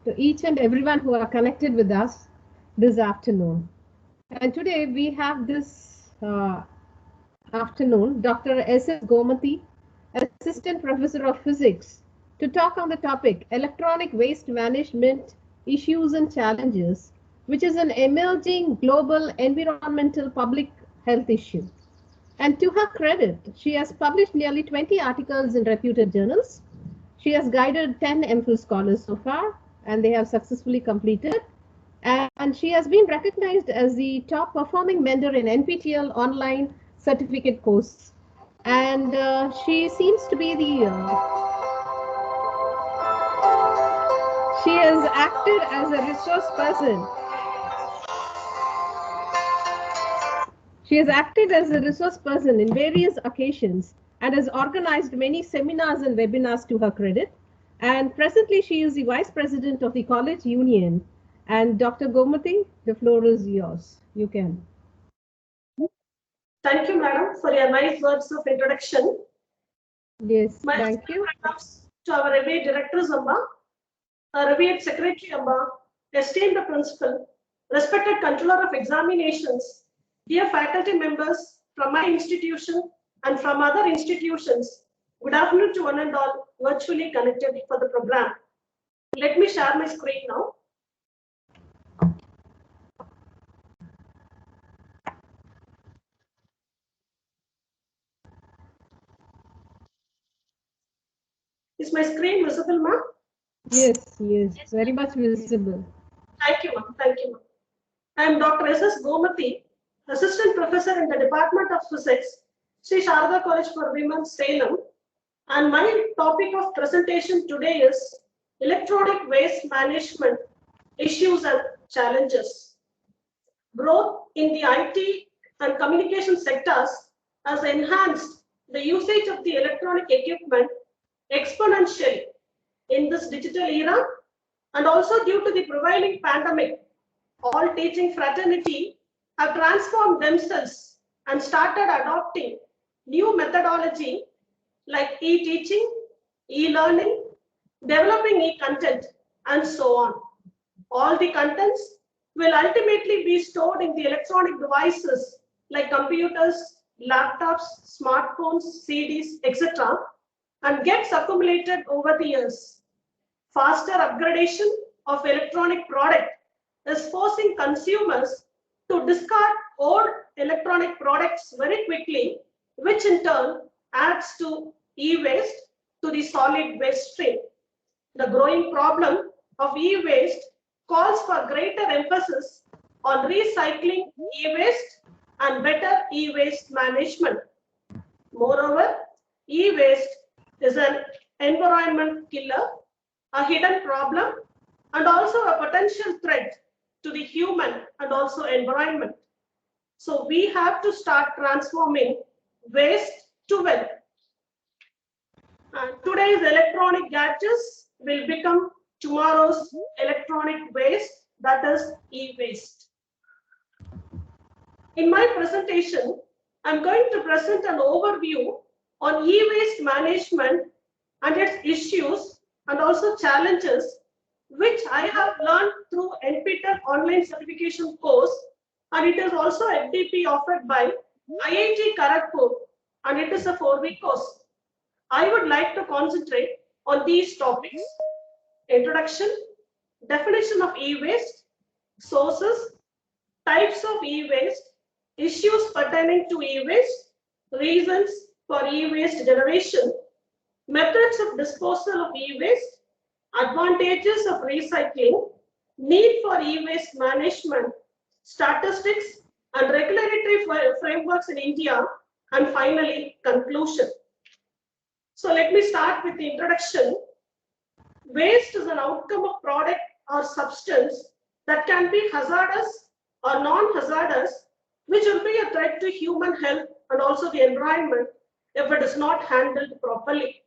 to each and everyone who are connected with us this afternoon. And today we have this afternoon Dr. S.S. Gomati, Assistant Professor of Physics, to talk on the topic Electronic Waste Management Issues and Challenges, which is an emerging global environmental public health issue. And to her credit, she has published nearly 20 articles in reputed journals. She has guided 10 MPhil scholars so far, and they have successfully completed. And she has been recognized as the top performing mentor in NPTEL online certificate course. And she seems to be she has acted as a resource person. She has acted as a resource person in various occasions and has organized many seminars and webinars to her credit. And presently, she is the Vice President of the College Union. And Dr. Gomati, the floor is yours. You can. Thank you, madam, for your nice words of introduction. Yes, thank you. To our revered directors, Amma, revered secretary, Amma, esteemed principal, respected controller of examinations, dear faculty members from my institution and from other institutions, good afternoon to one and all virtually connected for the program. Let me share my screen now. Is my screen visible, ma'am? Yes, very much visible. Thank you, ma'am. Thank you, ma'am. I am Dr. S.S. Gomati, Assistant Professor in the Department of Physics, Sri Sharada College for Women, Salem. And my topic of presentation today is electronic waste management issues and challenges. Growth in the IT and communication sectors has enhanced the usage of the electronic equipment exponentially in this digital era, and also due to the prevailing pandemic, all teaching fraternity have transformed themselves and started adopting new methodology like e-teaching, e-learning, developing e-content, and so on. All the contents will ultimately be stored in the electronic devices like computers, laptops, smartphones, CDs, etc., and gets accumulated over the years. Faster upgradation of electronic product is forcing consumers to discard old electronic products very quickly, which in turn adds to e-waste to the solid waste stream. The growing problem of e-waste calls for greater emphasis on recycling e-waste and better e-waste management. Moreover, e-waste is an environment killer, a hidden problem, and also a potential threat to the human and also environment. So we have to start transforming waste to wealth. And today's electronic gadgets will become tomorrow's electronic waste, that is e-waste. In my presentation, I'm going to present an overview on e-waste management and its issues and also challenges, which I have learned through NPTEL online certification course, and it is also FDP offered by IIT Kharagpur, and it is a 4-week course. I would like to concentrate on these topics: introduction, definition of e-waste, sources, types of e-waste, issues pertaining to e-waste, reasons for e-waste generation, methods of disposal of e-waste, advantages of recycling, need for e-waste management, statistics and regulatory frameworks in India, and finally, conclusion. So let me start with the introduction. Waste is an outcome of product or substance that can be hazardous or non-hazardous, which will be a threat to human health and also the environment if it is not handled properly.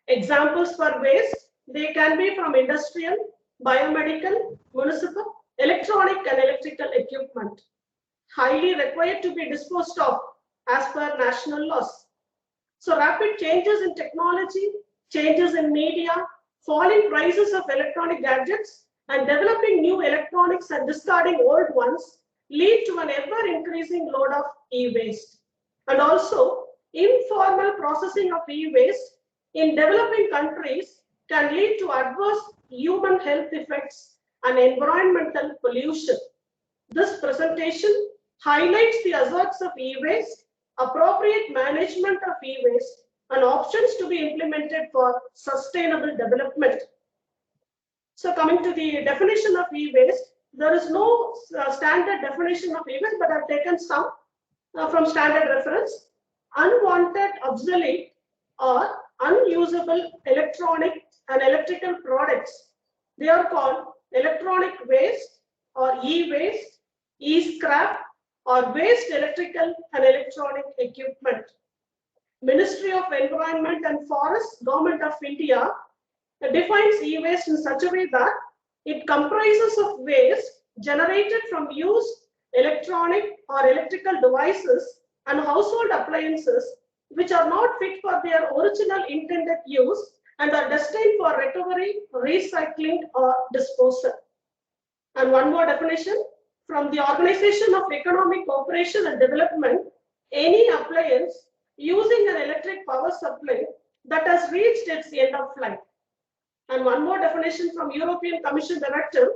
Examples for waste, they can be from industrial, biomedical, municipal, electronic and electrical equipment, highly required to be disposed of as per national laws. So rapid changes in technology, changes in media, falling prices of electronic gadgets, and developing new electronics and discarding old ones lead to an ever-increasing load of e-waste. And also, informal processing of e-waste in developing countries can lead to adverse human health effects and environmental pollution. This presentation highlights the hazards of e-waste, appropriate management of e-waste, and options to be implemented for sustainable development. So coming to the definition of e-waste, there is no standard definition of e-waste, but I've taken some from standard reference. Unwanted, obsolete, or unusable electronic and electrical products. They are called electronic waste or e-waste, e-scrap, or waste electrical and electronic equipment. Ministry of Environment and Forests, Government of India defines e-waste in such a way that it comprises of waste generated from used electronic or electrical devices and household appliances which are not fit for their original intended use and are destined for recovery, recycling, or disposal. And one more definition from the Organization of Economic Cooperation and Development: any appliance using an electric power supply that has reached its end of life. And one more definition from European Commission Directive: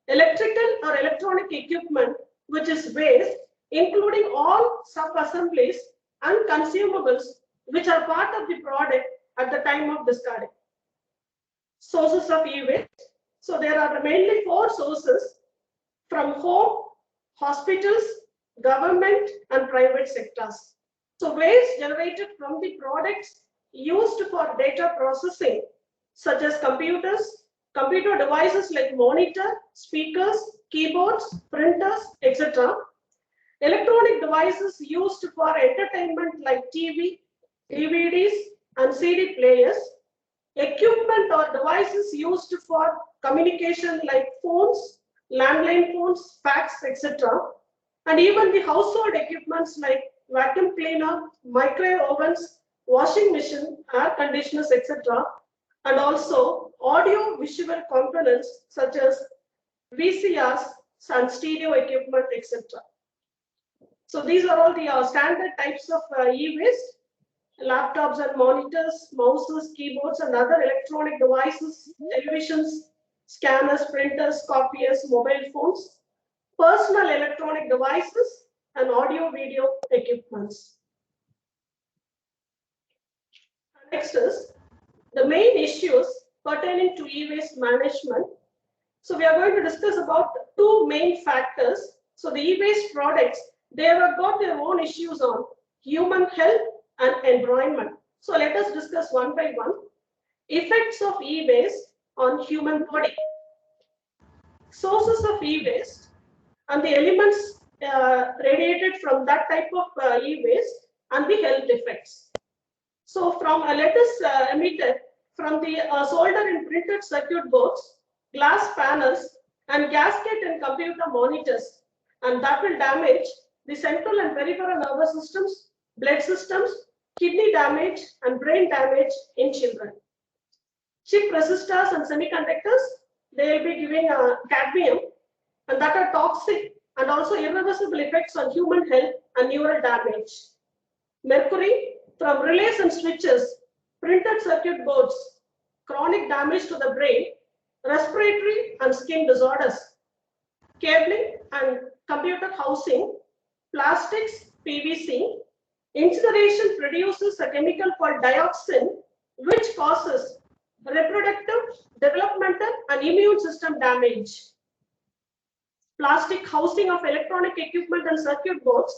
electrical or electronic equipment which is waste, including all sub-assemblies and consumables which are part of the product at the time of discarding. Sources of e-waste. So there are mainly 4 sources: from home, hospitals, government, and private sectors. So waste generated from the products used for data processing, such as computers, computer devices like monitor, speakers, keyboards, printers, etc. Electronic devices used for entertainment like TV, DVDs, and CD players. Equipment or devices used for communication like phones, landline phones, fax, etc. And even the household equipments like vacuum cleaner, microwave ovens, washing machine, air conditioners, etc. And also audio visual components such as VCRs and stereo equipment, etc. So these are all the standard types of e-waste: laptops and monitors, mouses, keyboards, and other electronic devices, televisions, scanners, printers, copiers, mobile phones, personal electronic devices, and audio-video equipments. Next is the main issues pertaining to e-waste management. So we are going to discuss about 2 main factors. So the e-waste products, they have got their own issues on human health and environment. So let us discuss one by one. Effects of e-waste on human body, sources of e-waste, and the elements radiated from that type of e-waste, and the health effects. So from let us emitted from the solder and printed circuit boards, glass panels, and gasket and computer monitors, and that will damage the central and peripheral nervous systems, blood systems, kidney damage, and brain damage in children. Chip resistors and semiconductors, they will be giving cadmium, and that are toxic and also irreversible effects on human health and neural damage. Mercury from relays and switches, printed circuit boards, chronic damage to the brain, respiratory and skin disorders. Cabling and computer housing, plastics, PVC. Incineration produces a chemical called dioxin, which causes reproductive, developmental, and immune system damage. Plastic housing of electronic equipment and circuit boards,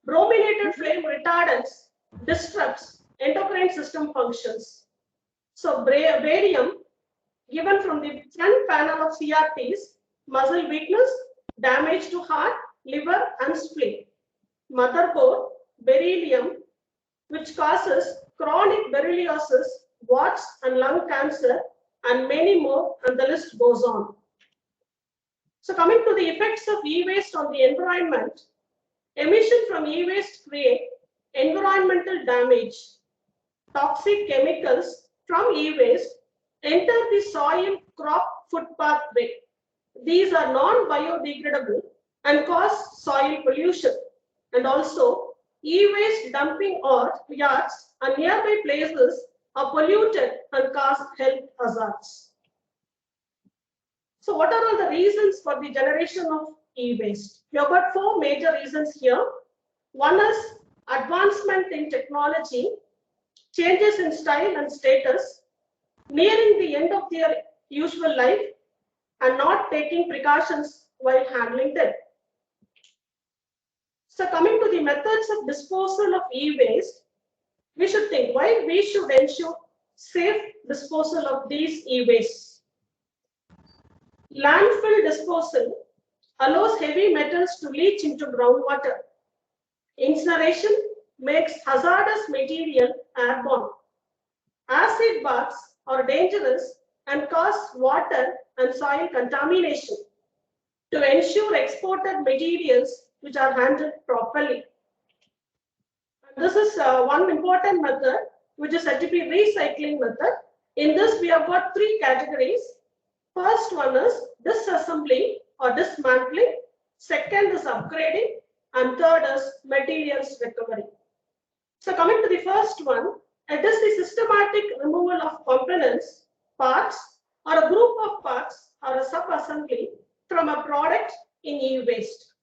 brominated flame retardants, disrupts endocrine system functions. So barium given from the front panel of CRTs, muscle weakness, damage to heart, liver, and spleen. Motherboard, beryllium, which causes chronic berylliosis, warts, and lung cancer, and many more, and the list goes on. So coming to the effects of e-waste on the environment, emission from e-waste create environmental damage. Toxic chemicals from e-waste enter the soil crop footpath way. These are non-biodegradable and cause soil pollution. And also, e-waste dumping or yards and nearby places are polluted and cause health hazards. So what are all the reasons for the generation of e-waste? We have got four major reasons here. One is advancement in technology, changes in style and status, nearing the end of their usual life, and not taking precautions while handling them. So coming to the methods of disposal of e-waste, we should think why we should ensure safe disposal of these e-wastes. Landfill disposal allows heavy metals to leach into groundwater. Incineration makes hazardous material airborne. Acid baths are dangerous and cause water and soil contamination. To ensure exported materials which are handled properly. And this is one important method, which is said to be recycling method. In this, we have got three categories. First one is disassembly or dismantling. Second is upgrading. And third is materials recovery. So coming to the first one, it is the systematic removal of components, parts, or a group of parts or a sub-assembly from a product in e-waste.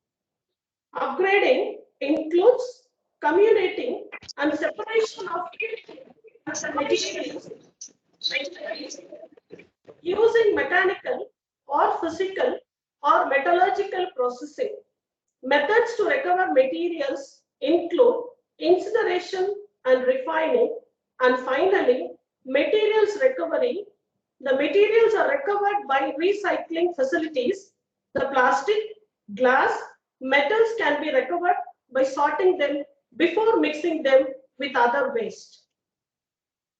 Upgrading includes communicating and separation of materials using mechanical or physical or metallurgical processing. Methods to recover materials include incineration and refining, and finally, materials recovery. The materials are recovered by recycling facilities. The plastic, glass, metals can be recovered by sorting them before mixing them with other waste.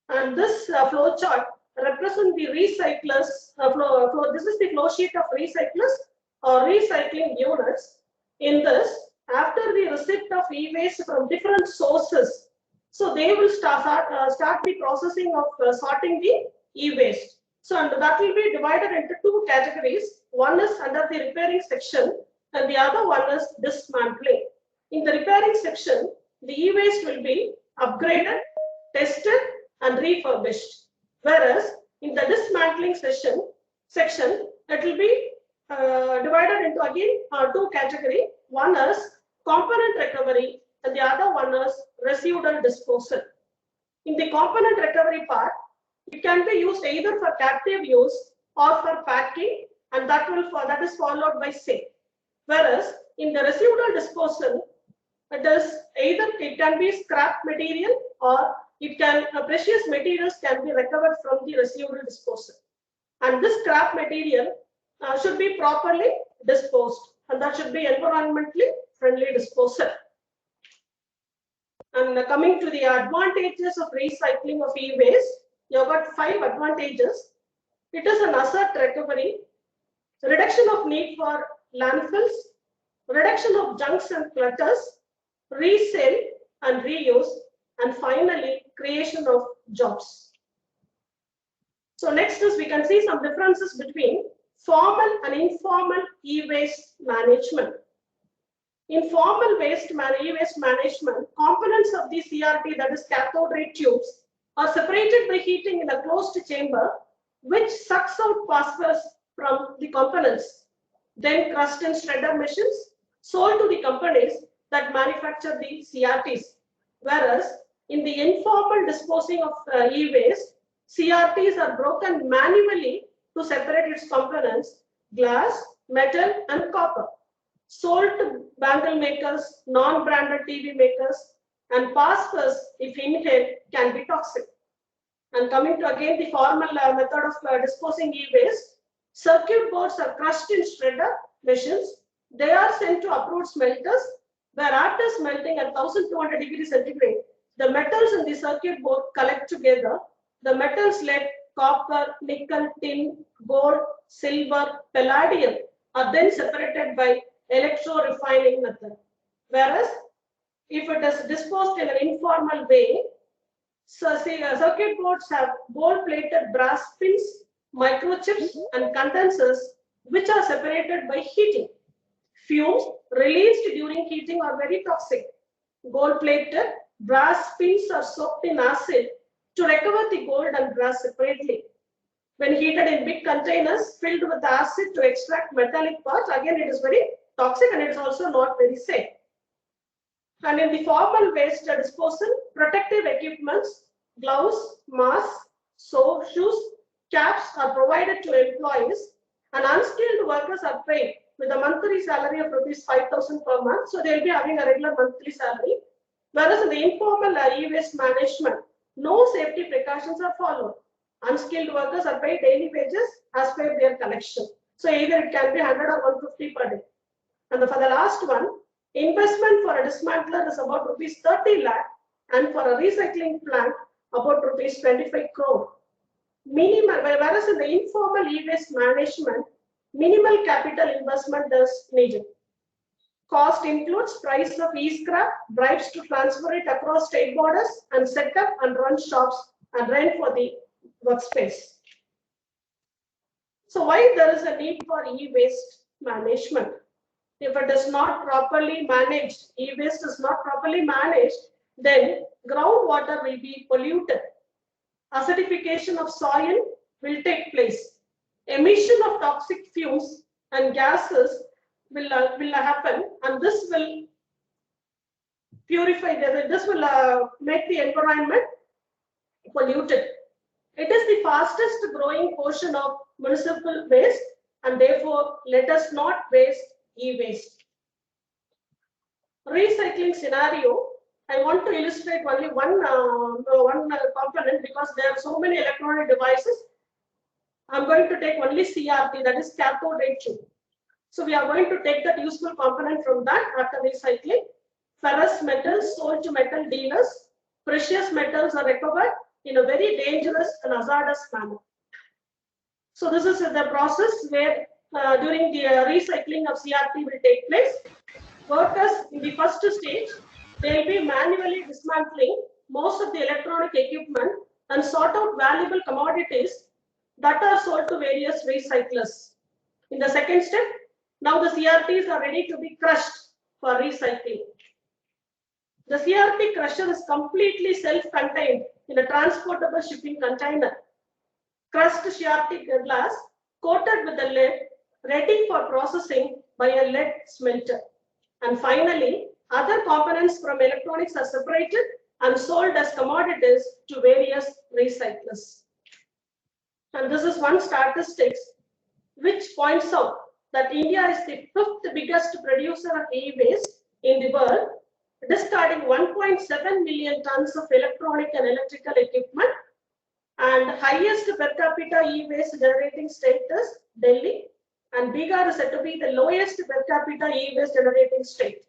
And this flow chart represents the recyclers flow. This is the flow sheet of recyclers or recycling units. In this, after the receipt of e-waste from different sources, so they will start the processing of sorting the e-waste. So and that will be divided into two categories. One is under the repairing section and the other one is dismantling. In the repairing section, the e-waste will be upgraded, tested and refurbished. Whereas in the dismantling section, it will be divided into again two categories. One is component recovery and the other one is residual disposal. In the component recovery part, it can be used either for captive use or for packing, and that is followed by sale. Whereas in the residual disposal, it can be scrap material or precious materials can be recovered from the residual disposal. And this scrap material should be properly disposed, and that should be environmentally friendly disposal. And coming to the advantages of recycling of e-waste, you have got 5 advantages. It is an asset recovery, reduction of need for landfills, reduction of junks and clutters, resale and reuse, and finally creation of jobs. So next is we can see some differences between formal and informal e-waste management. In formal e-waste management, components of the CRT, that is cathode ray tubes, are separated by heating in a closed chamber, which sucks out phosphorus from the components, then crushed in shredder machines, sold to the companies that manufacture the CRTs. Whereas in the informal disposing of e-waste, CRTs are broken manually to separate its components, glass, metal, and copper, sold to bangle makers, non-branded TV makers, and phosphorus, if inhaled, can be toxic. And coming to again the formal method of disposing e-waste, circuit boards are crushed in shredder machines. They are sent to approved smelters, where after smelting at 1200 degrees centigrade, the metals in the circuit board collect together. The metals lead, copper, nickel, tin, gold, silver, palladium are then separated by electro-refining method. Whereas if it is disposed in an informal way, So, see, circuit boards have gold-plated brass pins, microchips, and condensers which are separated by heating. Fumes released during heating are very toxic. Gold-plated brass pins are soaked in acid to recover the gold and brass separately. When heated in big containers filled with acid to extract metallic parts, again it is very toxic and it is also not very safe. And in the formal waste disposal, protective equipments, gloves, masks, shoes, caps are provided to employees, and unskilled workers are paid with a monthly salary of rupees 5,000 per month. So they'll be having a regular monthly salary. Whereas in the informal e-waste management, no safety precautions are followed. Unskilled workers are paid daily wages as per their collection. So either it can be 100 or 150 per day. And for the last one, investment for a dismantler is about rupees 30 lakh, and for a recycling plant about rupees 25 crore. Whereas in the informal e-waste management, minimal capital investment is needed. Cost includes price of e-scrap, bribes to transfer it across state borders, and set up and run shops and rent for the workspace. So why there is a need for e-waste management? If it is not properly managed, e-waste is not properly managed, then groundwater will be polluted. Acidification of soil will take place. Emission of toxic fumes and gases will happen, and this will purify, this will make the environment polluted. It is the fastest growing portion of municipal waste, and therefore let us not waste e-waste. Recycling scenario, I want to illustrate only one component because there are so many electronic devices. I'm going to take only CRT, that is cathode ray tube. So we are going to take that useful component from that after recycling. Ferrous metals sold to metal dealers. Precious metals are recovered in a very dangerous and hazardous manner. So this is the process where during the recycling of CRT will take place. Workers in the first stage, they will be manually dismantling most of the electronic equipment and sort out valuable commodities that are sold to various recyclers. In the second step, now the CRTs are ready to be crushed for recycling. The CRT crusher is completely self-contained in a transportable shipping container. Crushed CRT glass coated with a lead, ready for processing by a lead smelter. And finally, other components from electronics are separated and sold as commodities to various recyclers. And this is one statistics which points out that India is the 5th biggest producer of e-waste in the world, discarding 1.7 million tons of electronic and electrical equipment, and highest per capita e-waste generating state is Delhi, and Bihar is said to be the lowest per capita e-waste generating state.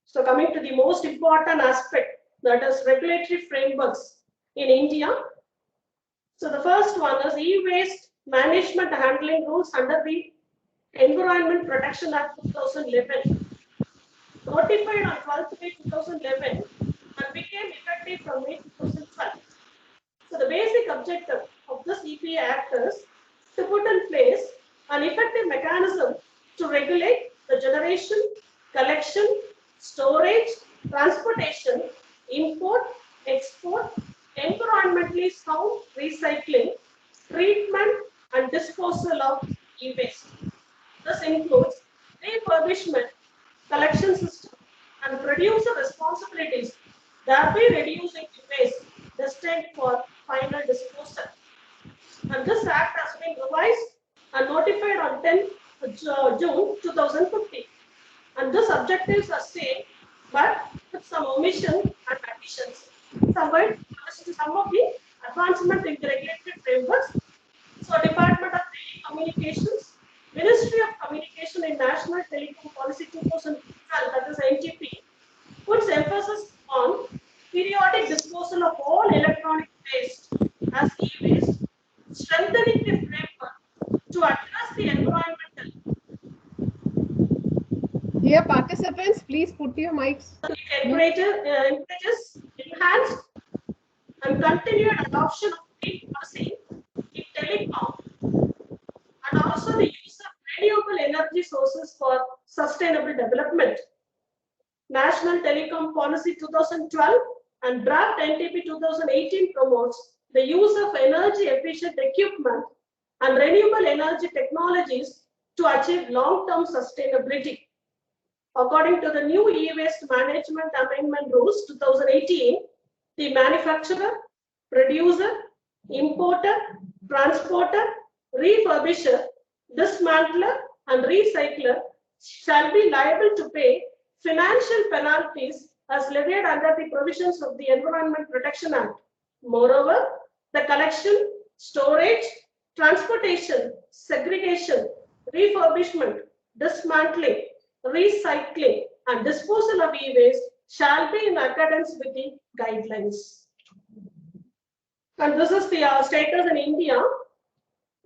So coming to the most important aspect, that is regulatory frameworks in India. So the first one is e-waste management handling rules under the Environment Protection Act 2011, notified on 12th May 2011 and became effective from May 2012. So the basic objective of this EPA Act is to put in place an effective mechanism to regulate the generation, collection, storage, transportation, import, export, environmentally sound recycling, treatment, and disposal of e-waste. This includes refurbishment, collection system, and producer responsibilities, thereby reducing the waste destined for final disposal. And this act has been revised and notified on 10th June 2015. And these objectives are same, but with some omission and additions. So I'm going to list some of the advancement in the regulatory frameworks. So Department of Telecommunications, Ministry of Communication in National Telecom Policy 2012, that is NTP, puts emphasis on periodic disposal of all electronic waste as e-waste, strengthening the framework to address the environmental. Dear participants, please put your mics. It encourages enhanced and continued adoption of green policy in telecom, and also the use of renewable energy sources for sustainable development. National Telecom Policy 2012 and Draft NTP 2018 promotes the use of energy efficient equipment and renewable energy technologies to achieve long-term sustainability. According to the new e-waste management amendment rules 2018, the manufacturer, producer, importer, transporter, refurbisher, dismantler, and recycler shall be liable to pay financial penalties as levied under the provisions of the Environment Protection Act. Moreover, the collection, storage, transportation, segregation, refurbishment, dismantling, recycling, and disposal of e-waste shall be in accordance with the guidelines. And this is the status in India.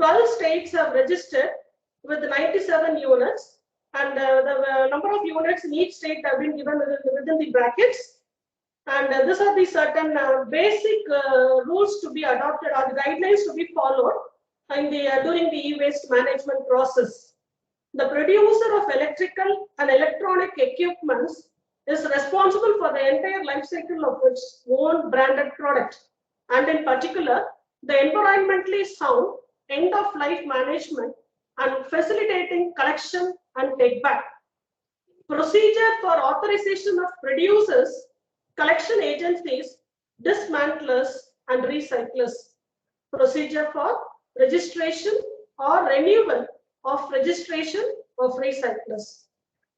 12 states have registered with 97 units, and the number of units in each state have been given within the brackets. And these are the certain basic rules to be adopted or the guidelines to be followed in the, during the e-waste management process. The producer of electrical and electronic equipments is responsible for the entire life cycle of its own branded product, and in particular, the environmentally sound end-of-life management and facilitating collection and take-back. Procedure for authorization of producers, collection agencies, dismantlers, and recyclers. Procedure for registration or renewal of registration of recyclers.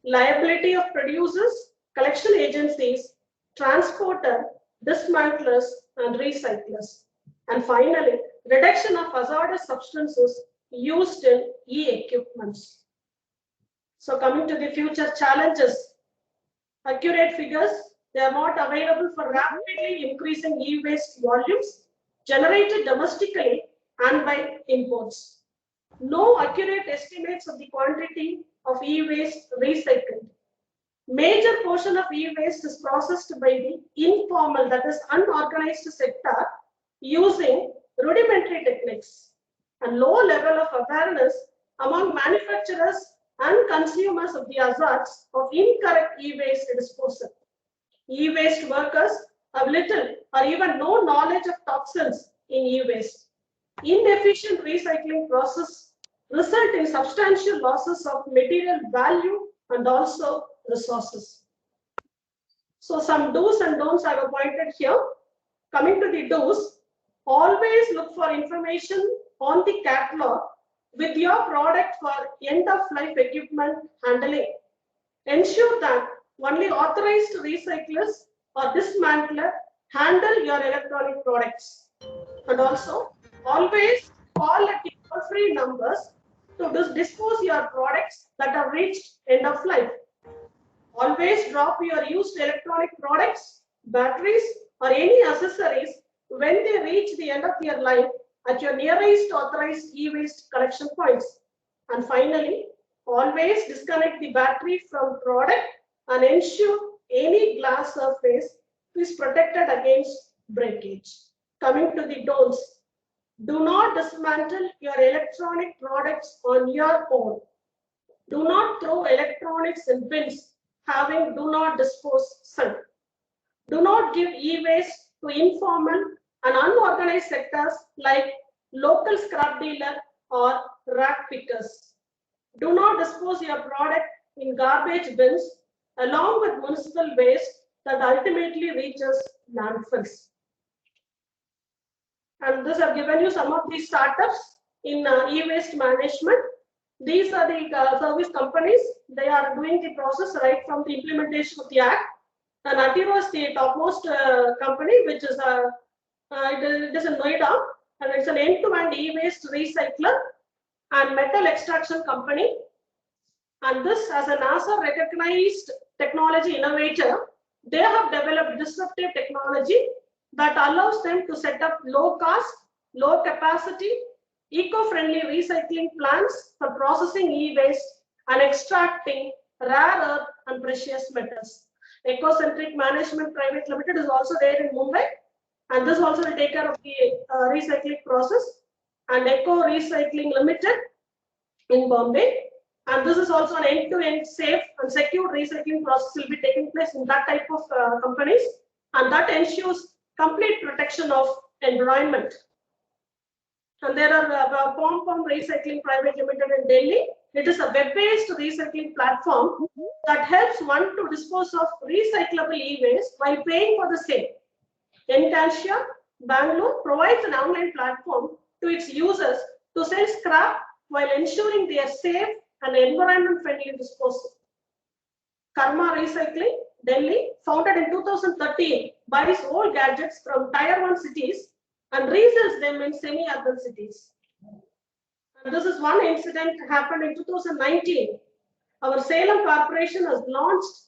Liability of producers, collection agencies, transporter, dismantlers, and recyclers. And finally, reduction of hazardous substances used in e-equipments. So coming to the future challenges, accurate figures, they are not available for rapidly increasing e-waste volumes generated domestically and by imports. No accurate estimates of the quantity of e-waste recycled. Major portion of e-waste is processed by the informal, that is unorganized sector, using rudimentary techniques, and low level of awareness among manufacturers and consumers of the hazards of incorrect e-waste disposal. E-waste workers have little or even no knowledge of toxins in e-waste. Inefficient recycling process result in substantial losses of material value and also resources. So some do's and don'ts I have appointed here. Coming to the do's, always look for information on the catalog with your product for end-of-life equipment handling. Ensure that only authorized recyclers or dismantler handle your electronic products. And also, always call at the toll-free numbers to dispose your products that have reached end of life. Always drop your used electronic products, batteries, or any accessories when they reach the end of their life at your nearest authorized e-waste collection points. And finally, always disconnect the battery from product and ensure any glass surface is protected against breakage. Coming to the don'ts. Do not dismantle your electronic products on your own. Do not throw electronics in bins having do not dispose sign. Do not give e-waste to informal and unorganized sectors like local scrap dealer or rack pickers. Do not dispose your product in garbage bins along with municipal waste that ultimately reaches landfills. And this I've given you some of these startups in e-waste management. These are the service companies. They are doing the process right from the implementation of the Act. And Attiro is the topmost company, which is it is in Noida, and it's an end-to-end e-waste recycler and metal extraction company. And this, as a NASA recognized technology innovator, they have developed disruptive technology that allows them to set up low cost, low capacity, eco-friendly recycling plants for processing e-waste and extracting rare earth and precious metals. Ecocentric Management Private Limited is also there in Mumbai, and this also will take care of the recycling process. And Eco Recycling Limited in Bombay, and this is also an end-to-end safe and secure recycling process will be taking place in that type of companies, and that ensures complete protection of environment. And there are Pom Pom Recycling Private Limited in Delhi. It is a web-based recycling platform that helps one to dispose of recyclable e-waste while paying for the same. Encantia, Bangalore provides an online platform to its users to sell scrap while ensuring their safe and environment-friendly disposal. Karma Recycling, Delhi, founded in 2013, buys old gadgets from Tier 1 cities and resells them in semi-urban cities. And this is one incident happened in 2019. Our Salem Corporation has launched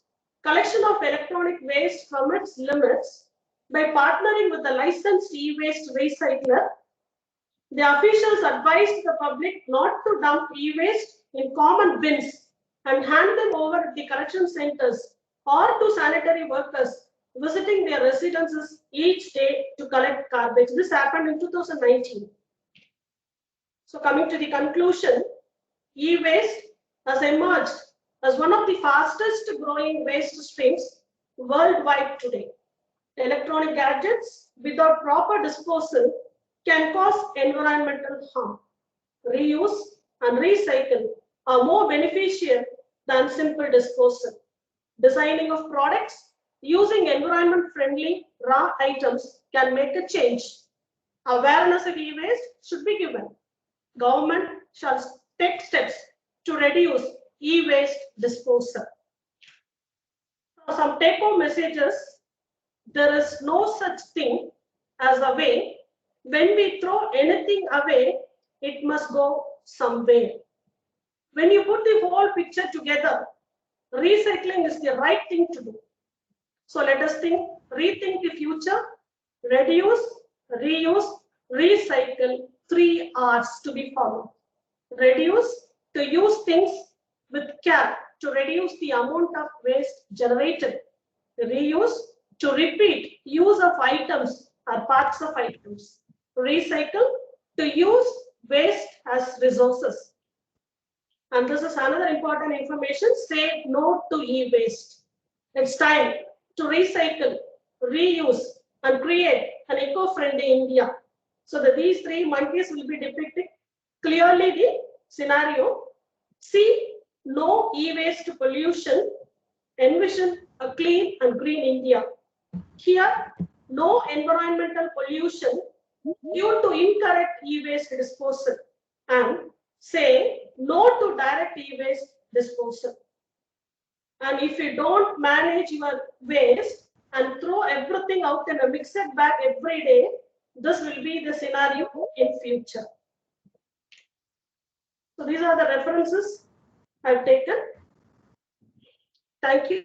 collection of electronic waste from its limits by partnering with a licensed e-waste recycler. The officials advised the public not to dump e-waste in common bins and hand them over at the collection centers or to sanitary workers visiting their residences each day to collect garbage. This happened in 2019. So coming to the conclusion, e-waste has emerged as one of the fastest growing waste streams worldwide today. Electronic gadgets without proper disposal can cause environmental harm. Reuse and recycle are more beneficial than simple disposal. Designing of products using environment-friendly raw items can make a change. Awareness of e-waste should be given. Government shall take steps to reduce e-waste disposal. Some take-home messages. There is no such thing as a way. When we throw anything away, it must go somewhere. When you put the whole picture together, recycling is the right thing to do. So let us rethink the future, reduce, reuse, recycle, 3 R's to be followed. Reduce, to use things with care to reduce the amount of waste generated. Reuse, to repeat use of items or parts of items. Recycle, to use waste as resources. And this is another important information, say no to e-waste. It's time to recycle, reuse, and create an eco-friendly India. So that these 3 monkeys will be depicting clearly the scenario. See, no e-waste pollution. Envision a clean and green India. Here, no environmental pollution due to incorrect e-waste disposal. And say no to direct e-waste disposal. And if you don't manage your waste and throw everything out in a mixed bag every day, this will be the scenario in future. So these are the references I've taken. Thank you.